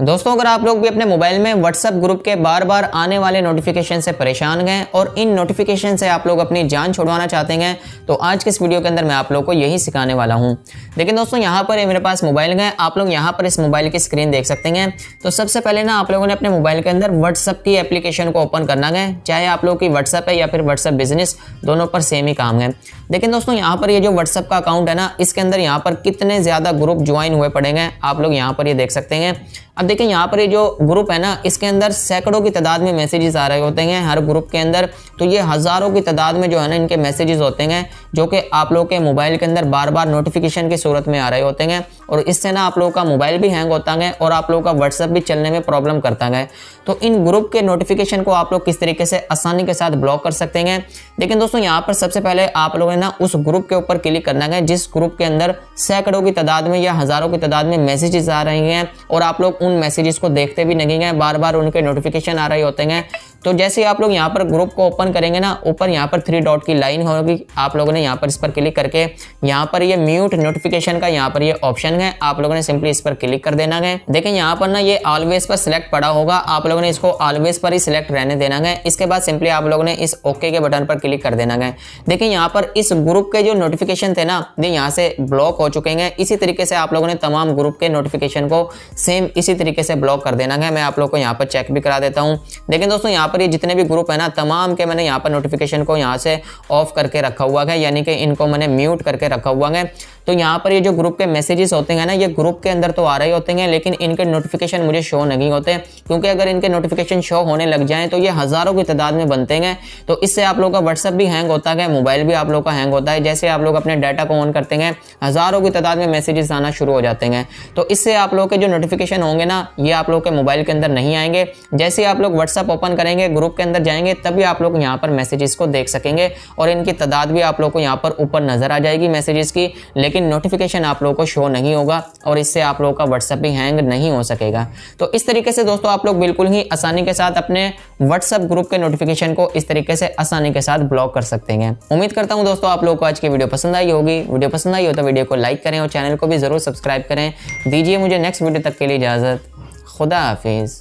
दोस्तों अगर आप लोग भी अपने मोबाइल में व्हाट्सएप ग्रुप के बार बार आने वाले नोटिफिकेशन से परेशान गए और इन नोटिफिकेशन से आप लोग अपनी जान छुड़वाना चाहते हैं तो आज के इस वीडियो के अंदर मैं आप लोग को यही सिखाने वाला हूं। लेकिन दोस्तों यहाँ पर मेरे पास मोबाइल है, आप लोग यहाँ पर इस मोबाइल की स्क्रीन देख सकते हैं। तो सबसे पहले ना आप लोगों ने अपने मोबाइल के अंदर व्हाट्सएप की एप्लीकेशन को ओपन करना है, चाहे आप लोग की व्हाट्सएप है या फिर व्हाट्सएप बिजनेस, दोनों पर सेम ही काम है। लेकिन दोस्तों यहाँ पर ये जो व्हाट्सएप का अकाउंट है ना, इसके अंदर यहाँ पर कितने ज्यादा ग्रुप ज्वाइन हुए पड़ेंगे आप लोग यहाँ पर ये देख सकते हैं। अब देखिए यहाँ पर ये जो ग्रुप है ना, इसके अंदर सैकड़ों की तादाद में मैसेजेस आ रहे होते हैं हर ग्रुप के अंदर। तो ये हजारों की तादाद में जो है ना इनके मैसेजेस होते हैं जो कि आप लोग के मोबाइल के अंदर बार बार नोटिफिकेशन की सूरत में आ रहे होते हैं। और इससे ना आप लोगों का मोबाइल भी हैंग होता है और आप लोगों का व्हाट्सएप भी चलने में प्रॉब्लम करता है। तो इन ग्रुप के नोटिफिकेशन को आप लोग किस तरीके से आसानी के साथ ब्लॉक कर सकते हैं। लेकिन दोस्तों यहाँ पर सबसे पहले आप लोगों ने ना उस ग्रुप के ऊपर क्लिक करना है जिस ग्रुप के अंदर सैकड़ों की तादाद में या हजारों की तादाद में मैसेजेस आ रहे हैं और आप लोग उन मैसेजेस को देखते भी नहीं हैं, बार बार उनके नोटिफिकेशन आ रहे होते हैं। तो जैसे आप लोग यहाँ पर ग्रुप को ओपन करेंगे ना, ऊपर यहाँ पर 3 डॉट की लाइन होगी, आप लोगों ने यहाँ पर इस पर क्लिक करके यहाँ पर ये म्यूट नोटिफिकेशन का यहाँ पर ये ऑप्शन है, आप लोगों ने सिंपली इस पर क्लिक कर देना है। देखिए यहाँ पर ना ये ऑलवेज पर सिलेक्ट पड़ा होगा, आप लोगों ने इसको ऑलवेज पर ही सिलेक्ट रहने देना है। इसके बाद सिंपली आप लोगों ने इस ओके के बटन पर क्लिक कर देना है। देखिए यहाँ पर इस ग्रुप के जो नोटिफिकेशन थे ना, ये यहाँ से ब्लॉक हो चुके हैं। इसी तरीके से आप लोगों ने तमाम ग्रुप के नोटिफिकेशन को सेम इसी तरीके से ब्लॉक कर देना है। मैं आप लोग को यहाँ पर चेक भी करा देता हूँ। लेकिन दोस्तों यहाँ पर ये जितने भी ग्रुप है ना, तमाम के मैंने यहाँ पर नोटिफिकेशन को यहाँ से ऑफ करके रखा हुआ है, यानी कि इनको मैंने म्यूट करके रखा हुआ है। तो यहाँ पर ये जो ग्रुप के मैसेजेस होते हैं ना, ये ग्रुप के अंदर तो आ रहे होते हैं लेकिन इनके नोटिफिकेशन मुझे शो नहीं होते, क्योंकि अगर इनके नोटिफिकेशन शो होने लग जाएं तो ये हजारों की तादाद में बनते हैं। तो इससे आप लोग का व्हाट्सएप भी हैंग होता है, मोबाइल भी आप लोग का हैंग होता है। जैसे आप लोग अपने डाटा को ऑन करते हैं, हजारों की तादाद में मैसेजेस आना शुरू हो जाते हैं। तो इससे आप लोग के जो नोटिफिकेशन होंगे ना, ये आप लोग के मोबाइल के अंदर नहीं आएंगे। जैसे आप लोग व्हाट्सएप ओपन करेंगे, ग्रुप के अंदर जाएंगे, तभी आप लोग यहाँ पर मैसेजेस को देख सकेंगे और इनकी तादाद भी आप लोग को यहाँ पर ऊपर नजर आ जाएगी मैसेजेस की, लेकिन नोटिफिकेशन आप लोगों को शो नहीं होगा और इससे आप लोगों का व्हाट्सएप भी हैंग नहीं हो सकेगा। तो इस तरीके से दोस्तों आप लोग बिल्कुल ही आसानी के साथ अपने व्हाट्सएप ग्रुप के नोटिफिकेशन को इस तरीके से आसानी के साथ ब्लॉक कर सकते हैं। उम्मीद करता हूं दोस्तों आप लोगों को आज की वीडियो पसंद आई होगी। वीडियो पसंद आई हो तो वीडियो को लाइक करें और चैनल को भी जरूर सब्सक्राइब करें। दीजिए मुझे नेक्स्ट वीडियो तक के लिए इजाजत। खुदा हाफिज।